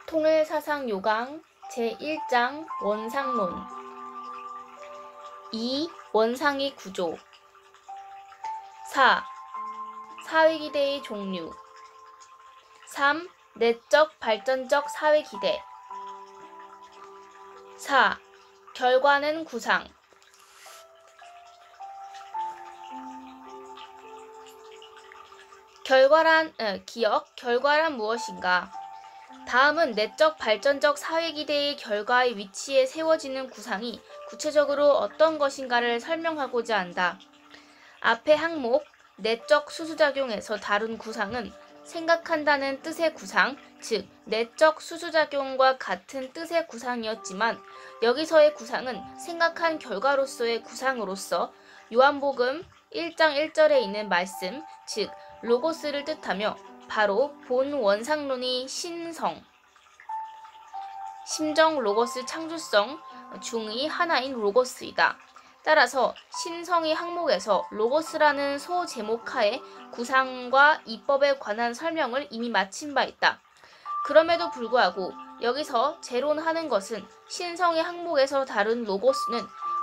통일사상 요강 제1장 원상론 2. 원상의 구조 4. 사회기대의 종류 3. 내적 발전적 사회기대 4. 결과는 구상 결과란 무엇인가? 다음은 내적 발전적 사회기대의 결과의 위치에 세워지는 구상이 구체적으로 어떤 것인가를 설명하고자 한다. 앞의 항목 내적 수수작용에서 다룬 구상은 생각한다는 뜻의 구상, 즉 내적 수수작용과 같은 뜻의 구상이었지만 여기서의 구상은 생각한 결과로서의 구상으로서 요한복음 1장 1절에 있는 말씀, 즉 로고스를 뜻하며 바로 본 원상론이 심정 로고스 창조성 중의 하나인 로고스이다. 따라서 신성의 항목에서 로고스라는 소제목하에 구상과 이법에 관한 설명을 이미 마친 바 있다. 그럼에도 불구하고 여기서 재론하는 것은 신성의 항목에서 다룬 로고스는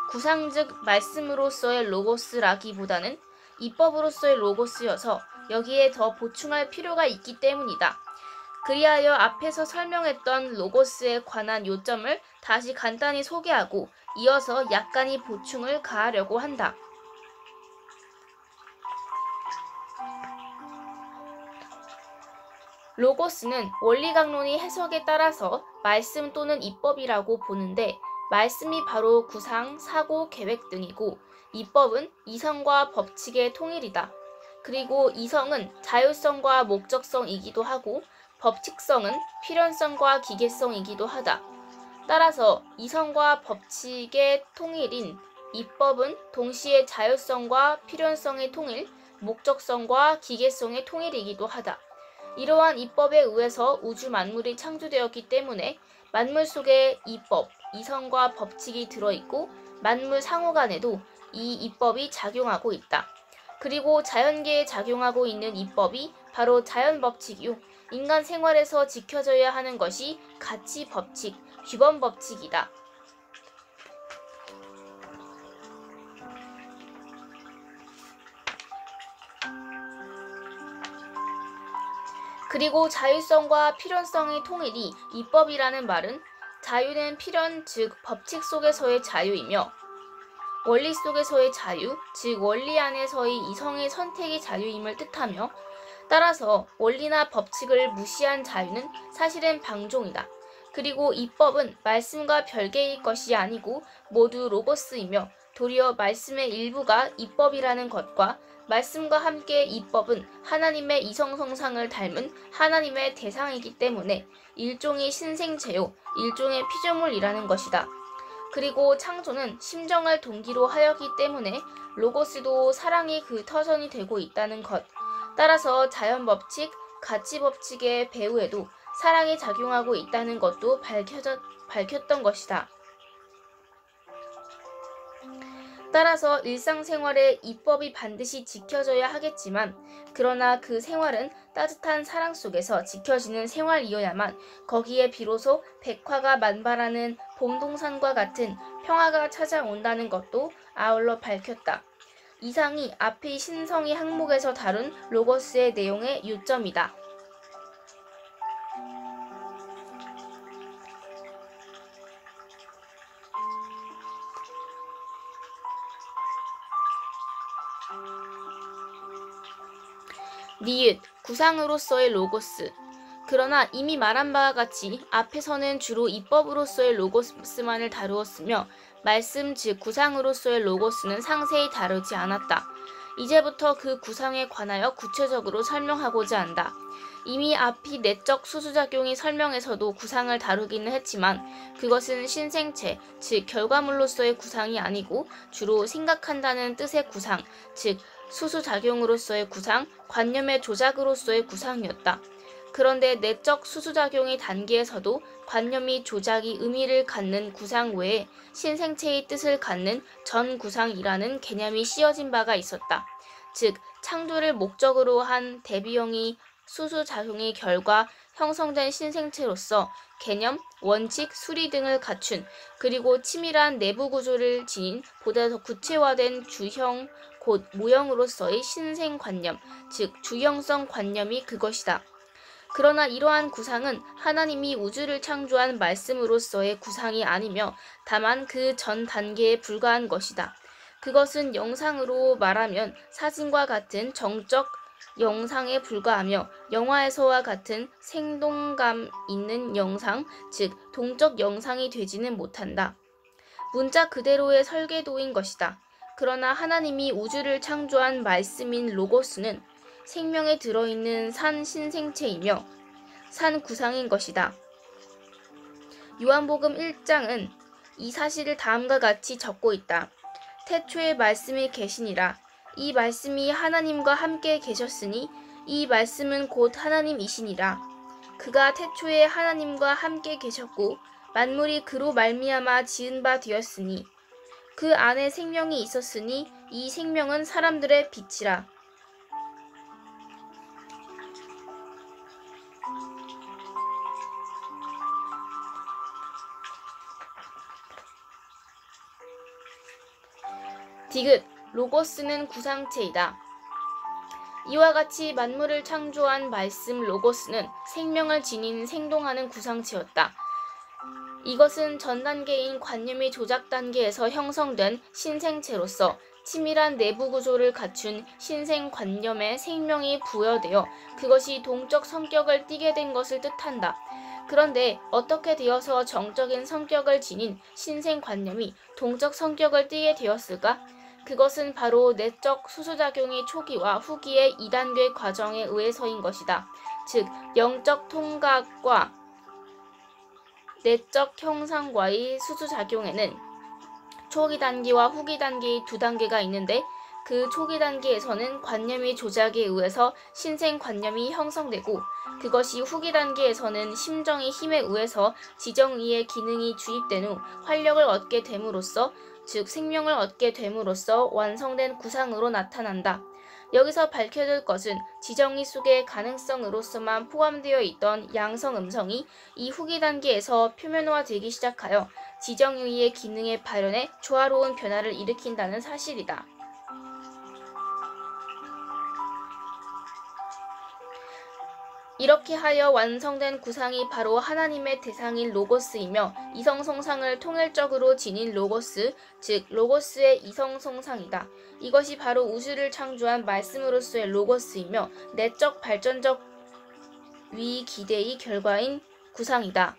구상 즉 말씀으로서의 로고스라기보다는 이법으로서의 로고스여서 여기에 더 보충할 필요가 있기 때문이다. 그리하여 앞에서 설명했던 로고스에 관한 요점을 다시 간단히 소개하고 이어서 약간의 보충을 가하려고 한다. 로고스는 원리강론의 해석에 따라서 말씀 또는 이법이라고 보는데 말씀이 바로 구상, 사고, 계획 등이고 이법은 이성과 법칙의 통일이다. 그리고 이성은 자율성과 목적성이기도 하고 법칙성은 필연성과 기계성이기도 하다. 따라서 이성과 법칙의 통일인 이법은 동시에 자율성과 필연성의 통일, 목적성과 기계성의 통일이기도 하다. 이러한 이법에 의해서 우주 만물이 창조되었기 때문에 만물 속에 이법, 이성과 법칙이 들어있고 만물 상호간에도 이 이법이 작용하고 있다. 그리고 자연계에 작용하고 있는 이법이 바로 자연법칙이요. 인간 생활에서 지켜져야 하는 것이 가치법칙, 규범법칙이다. 그리고 자율성과 필연성의 통일이 이법이라는 말은 자유는 필연, 즉 법칙 속에서의 자유이며 원리 속에서의 자유, 즉 원리 안에서의 이성의 선택의 자유임을 뜻하며 따라서 원리나 법칙을 무시한 자유는 사실은 방종이다. 그리고 이법은 말씀과 별개의 것이 아니고 모두 로고스이며 도리어 말씀의 일부가 이법이라는 것과 말씀과 함께 이법은 하나님의 이성성상을 닮은 하나님의 대상이기 때문에 일종의 신생체요, 일종의 피조물이라는 것이다. 그리고 창조는 심정을 동기로 하였기 때문에 로고스도 사랑이 그 터전이 되고 있다는 것. 따라서 자연법칙, 가치법칙의 배후에도 사랑이 작용하고 있다는 것도 밝혔던 것이다. 따라서 일상생활에 이법이 반드시 지켜져야 하겠지만 그러나 그 생활은 따뜻한 사랑 속에서 지켜지는 생활이어야만 거기에 비로소 백화가 만발하는 봄동산과 같은 평화가 찾아온다는 것도 아울러 밝혔다. 이상이 앞의 신성의 항목에서 다룬 로고스의 내용의 요점이다. 니읒, 구상으로서의 로고스. 그러나 이미 말한 바와 같이 앞에서는 주로 이법으로서의 로고스만을 다루었으며 말씀 즉 구상으로서의 로고스는 상세히 다루지 않았다. 이제부터 그 구상에 관하여 구체적으로 설명하고자 한다. 이미 앞이 내적 수수작용의 설명에서도 구상을 다루기는 했지만 그것은 신생체, 즉 결과물로서의 구상이 아니고 주로 생각한다는 뜻의 구상, 즉 수수작용으로서의 구상, 관념의 조작으로서의 구상이었다. 그런데 내적 수수작용의 단계에서도 관념이 조작이 의미를 갖는 구상 외에 신생체의 뜻을 갖는 전구상이라는 개념이 씌어진 바가 있었다. 즉 창조를 목적으로 한 대비형의 수수작용의 결과 형성된 신생체로서 개념, 원칙, 수리 등을 갖춘 그리고 치밀한 내부 구조를 지닌 보다 더 구체화된 주형 곧 모형으로서의 신생관념, 즉 주형성 관념이 그것이다. 그러나 이러한 구상은 하나님이 우주를 창조한 말씀으로서의 구상이 아니며 다만 그 전 단계에 불과한 것이다. 그것은 영상으로 말하면 사진과 같은 정적 영상에 불과하며 영화에서와 같은 생동감 있는 영상, 즉 동적 영상이 되지는 못한다. 문자 그대로의 설계도인 것이다. 그러나 하나님이 우주를 창조한 말씀인 로고스는 생명에 들어있는 산 신생체이며 산 구상인 것이다. 요한복음 1장은 이 사실을 다음과 같이 적고 있다. 태초에 말씀이 계시니라. 이 말씀이 하나님과 함께 계셨으니 이 말씀은 곧 하나님이시니라. 그가 태초에 하나님과 함께 계셨고 만물이 그로 말미암아 지은 바 되었으니 그 안에 생명이 있었으니 이 생명은 사람들의 빛이라. 디귿, 로고스는 구상체이다. 이와 같이 만물을 창조한 말씀 로고스는 생명을 지닌 생동하는 구상체였다. 이것은 전 단계인 관념의 조작 단계에서 형성된 신생체로서 치밀한 내부 구조를 갖춘 신생관념에 생명이 부여되어 그것이 동적 성격을 띠게 된 것을 뜻한다. 그런데 어떻게 되어서 정적인 성격을 지닌 신생관념이 동적 성격을 띠게 되었을까? 그것은 바로 내적 수수작용의 초기와 후기의 2단계 과정에 의해서인 것이다. 즉, 영적 통각과 내적 형상과의 수수작용에는 초기 단계와 후기 단계의 두 단계가 있는데 그 초기 단계에서는 관념의 조작에 의해서 신생관념이 형성되고 그것이 후기 단계에서는 심정의 힘에 의해서 지정의의 기능이 주입된 후 활력을 얻게 됨으로써 즉 생명을 얻게 됨으로써 완성된 구상으로 나타난다. 여기서 밝혀둘 것은 지정의 속의 가능성으로서만 포함되어 있던 양성 음성이 이 후기 단계에서 표면화되기 시작하여 지정의의 기능의 발현에 조화로운 변화를 일으킨다는 사실이다. 이렇게 하여 완성된 구상이 바로 하나님의 대상인 로고스이며 이성성상을 통일적으로 지닌 로고스, 즉 로고스의 이성성상이다. 이것이 바로 우주를 창조한 말씀으로서의 로고스이며 내적 발전적 위기대의 결과인 구상이다.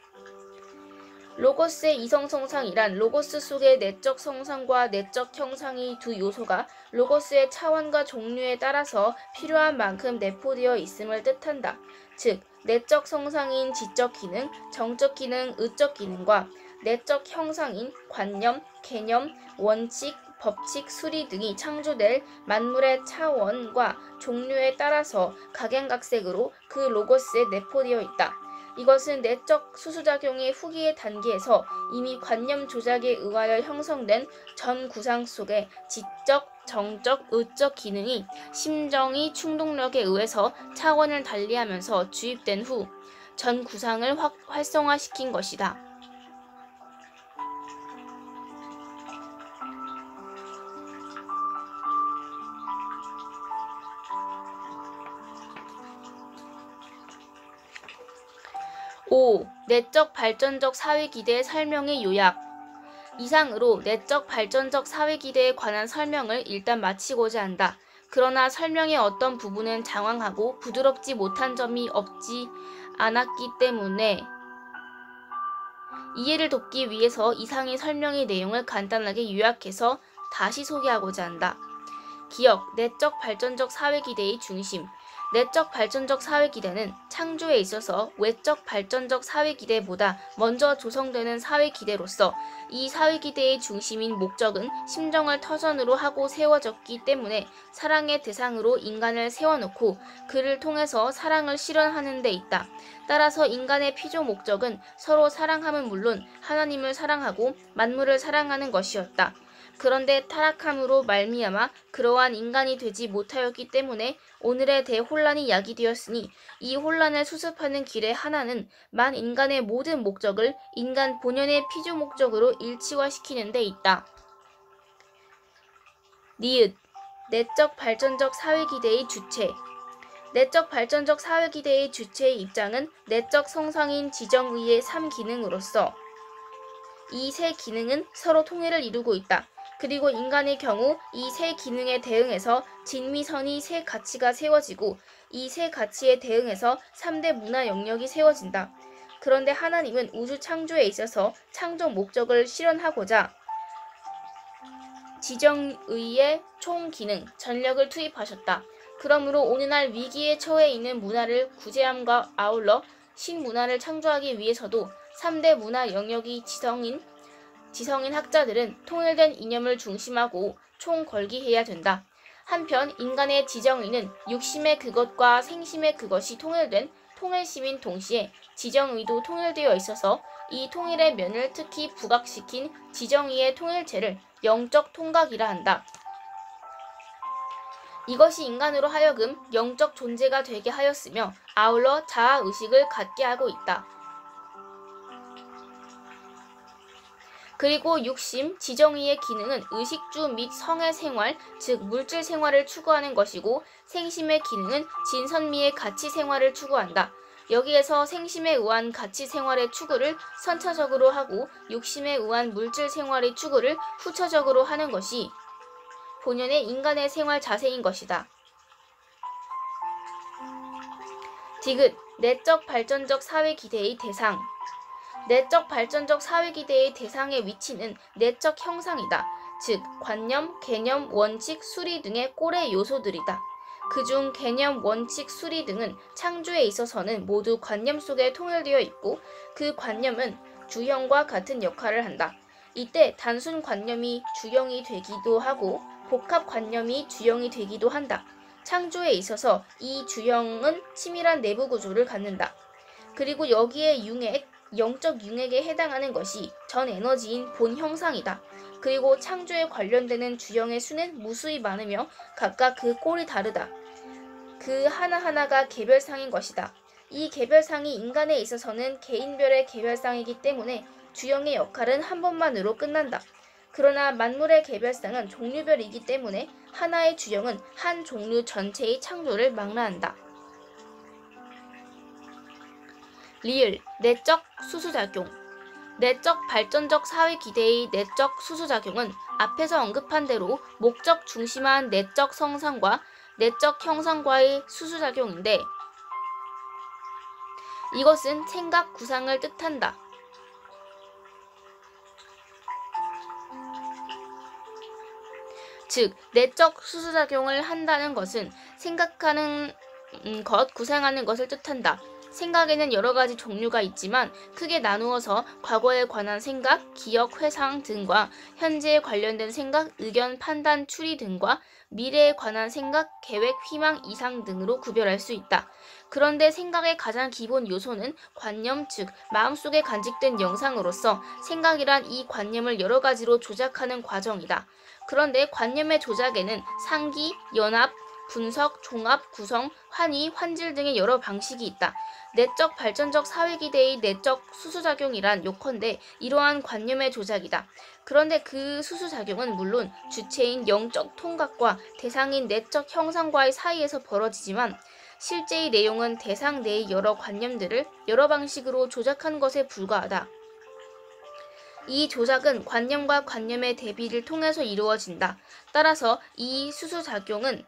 로고스의 이성성상이란 로고스 속의 내적 성상과 내적 형상의 두 요소가 로고스의 차원과 종류에 따라서 필요한 만큼 내포되어 있음을 뜻한다. 즉, 내적 성상인 지적 기능, 정적 기능, 의적 기능과 내적 형상인 관념, 개념, 원칙, 법칙, 수리 등이 창조될 만물의 차원과 종류에 따라서 각양각색으로 그 로고스에 내포되어 있다. 이것은 내적 수수작용의 후기의 단계에서 이미 관념 조작에 의하여 형성된 전 구상 속에 지적, 정적, 의적 기능이 심정의 충동력에 의해서 차원을 달리하면서 주입된 후 전 구상을 활성화시킨 것이다. (5) 내적 발전적 사회기대의 설명의 요약. 이상으로 내적 발전적 사회기대에 관한 설명을 일단 마치고자 한다. 그러나 설명의 어떤 부분은 장황하고 부드럽지 못한 점이 없지 않았기 때문에 이해를 돕기 위해서 이상의 설명의 내용을 간단하게 요약해서 다시 소개하고자 한다. 기억, 내적 발전적 사회기대의 중심. 내적 발전적 사회기대는 창조에 있어서 외적 발전적 사회기대보다 먼저 조성되는 사회기대로서 이 사회기대의 중심인 목적은 심정을 터전으로 하고 세워졌기 때문에 사랑의 대상으로 인간을 세워놓고 그를 통해서 사랑을 실현하는 데 있다. 따라서 인간의 피조 목적은 서로 사랑함은 물론 하나님을 사랑하고 만물을 사랑하는 것이었다. 그런데 타락함으로 말미암아 그러한 인간이 되지 못하였기 때문에 오늘의 대혼란이 야기되었으니 이 혼란을 수습하는 길의 하나는 만 인간의 모든 목적을 인간 본연의 피조 목적으로 일치화시키는 데 있다. 니읒 내적 발전적 사회기대의 주체. 내적 발전적 사회기대의 주체의 입장은 내적 성상인 지정의의 3기능으로서 이 세 기능은 서로 통일을 이루고 있다. 그리고 인간의 경우 이 세 기능에 대응해서 진미선이 세 가치가 세워지고 이 세 가치에 대응해서 3대 문화 영역이 세워진다. 그런데 하나님은 우주 창조에 있어서 창조 목적을 실현하고자 지정의의 총기능, 전력을 투입하셨다. 그러므로 오늘날 위기에 처해 있는 문화를 구제함과 아울러 신문화를 창조하기 위해서도 3대 문화 영역이 지성인 학자들은 통일된 이념을 중심하고 총걸기해야 된다. 한편 인간의 지정의는 육심의 그것과 생심의 그것이 통일된 통일심인 동시에 지정의도 통일되어 있어서 이 통일의 면을 특히 부각시킨 지정의의 통일체를 영적 통각이라 한다. 이것이 인간으로 하여금 영적 존재가 되게 하였으며 아울러 자아의식을 갖게 하고 있다. 그리고 육심, 지정의의 기능은 의식주 및 성의 생활, 즉 물질 생활을 추구하는 것이고 생심의 기능은 진선미의 가치 생활을 추구한다. 여기에서 생심에 의한 가치 생활의 추구를 선차적으로 하고 육심에 의한 물질 생활의 추구를 후차적으로 하는 것이 본연의 인간의 생활 자세인 것이다. 디귿, 내적 발전적 사회 기대의 대상. 내적 발전적 사회 기대의 대상의 위치는 내적 형상이다. 즉 관념, 개념, 원칙, 수리 등의 꼴의 요소들이다. 그중 개념, 원칙, 수리 등은 창조에 있어서는 모두 관념 속에 통일되어 있고 그 관념은 주형과 같은 역할을 한다. 이때 단순 관념이 주형이 되기도 하고 복합 관념이 주형이 되기도 한다. 창조에 있어서 이 주형은 치밀한 내부 구조를 갖는다. 그리고 여기에 영적 융액에 해당하는 것이 전 에너지인 본 형상이다. 그리고 창조에 관련되는 주형의 수는 무수히 많으며 각각 그 꼴이 다르다. 그 하나하나가 개별상인 것이다. 이 개별상이 인간에 있어서는 개인별의 개별상이기 때문에 주형의 역할은 한 번만으로 끝난다. 그러나 만물의 개별상은 종류별이기 때문에 하나의 주형은 한 종류 전체의 창조를 망라한다. 리을, 내적 수수작용. 내적 발전적 사회 기대의 내적 수수작용은 앞에서 언급한 대로 목적 중심한 내적 성상과 내적 형상과의 수수작용인데 이것은 생각 구상을 뜻한다. 즉 내적 수수작용을 한다는 것은 생각하는 것, 구상하는 것을 뜻한다. 생각에는 여러 가지 종류가 있지만 크게 나누어서 과거에 관한 생각, 기억, 회상 등과 현재에 관련된 생각, 의견, 판단, 추리 등과 미래에 관한 생각, 계획, 희망, 이상 등으로 구별할 수 있다. 그런데 생각의 가장 기본 요소는 관념, 즉 마음속에 간직된 영상으로서 생각이란 이 관념을 여러 가지로 조작하는 과정이다. 그런데 관념의 조작에는 상기, 연합, 분석, 종합, 구성, 환위, 환질 등의 여러 방식이 있다. 내적 발전적 사회기대의 내적 수수작용이란 요컨대 이러한 관념의 조작이다. 그런데 그 수수작용은 물론 주체인 영적 통각과 대상인 내적 형상과의 사이에서 벌어지지만 실제의 내용은 대상 내의 여러 관념들을 여러 방식으로 조작한 것에 불과하다. 이 조작은 관념과 관념의 대비를 통해서 이루어진다. 따라서 이 수수작용은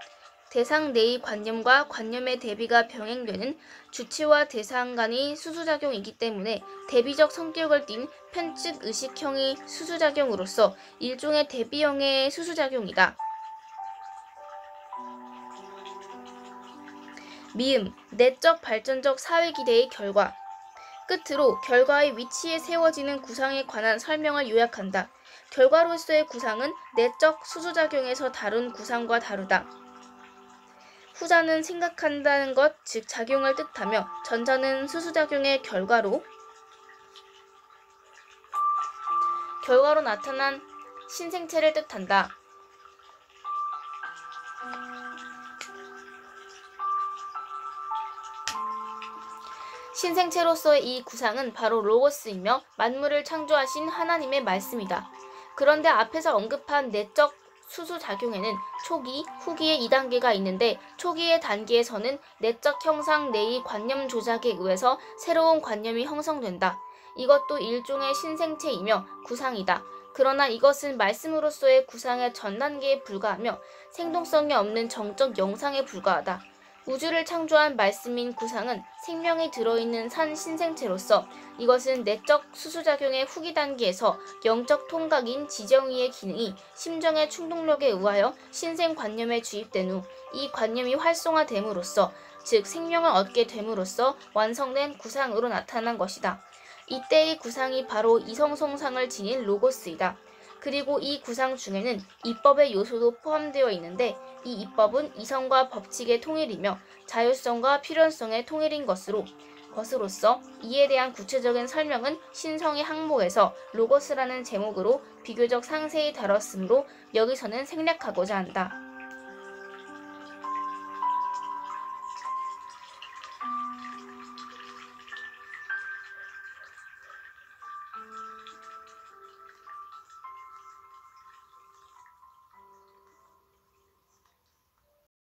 대상 내의 관념과 관념의 대비가 병행되는 주체와 대상 간의 수수작용이기 때문에 대비적 성격을 띤 편측 의식형의 수수작용으로서 일종의 대비형의 수수작용이다. 미음, 내적 발전적 사회기대의 결과. 끝으로 결과의 위치에 세워지는 구상에 관한 설명을 요약한다. 결과로서의 구상은 내적 수수작용에서 다룬 구상과 다르다. 후자는 생각한다는 것, 즉 작용을 뜻하며 전자는 수수작용의 결과로 나타난 신생체를 뜻한다. 신생체로서의 이 구상은 바로 로고스이며 만물을 창조하신 하나님의 말씀이다. 그런데 앞에서 언급한 내적 수수작용에는 초기, 후기의 2단계가 있는데 초기의 단계에서는 내적 형상 내의 관념 조작에 의해서 새로운 관념이 형성된다. 이것도 일종의 신생체이며 구상이다. 그러나 이것은 말씀으로서의 구상의 전 단계에 불과하며 생동성이 없는 정적 영상에 불과하다. 우주를 창조한 말씀인 구상은 생명이 들어있는 산 신생체로서 이것은 내적 수수작용의 후기 단계에서 영적 통각인 지정의의 기능이 심정의 충동력에 의하여 신생관념에 주입된 후 이 관념이 활성화됨으로써 즉 생명을 얻게 됨으로써 완성된 구상으로 나타난 것이다. 이때의 구상이 바로 이성성상을 지닌 로고스이다. 그리고 이 구상 중에는 이법의 요소도 포함되어 있는데 이 이법은 이성과 법칙의 통일이며 자율성과 필연성의 통일인 것으로서 이에 대한 구체적인 설명은 신성의 항목에서 로고스라는 제목으로 비교적 상세히 다뤘으므로 여기서는 생략하고자 한다.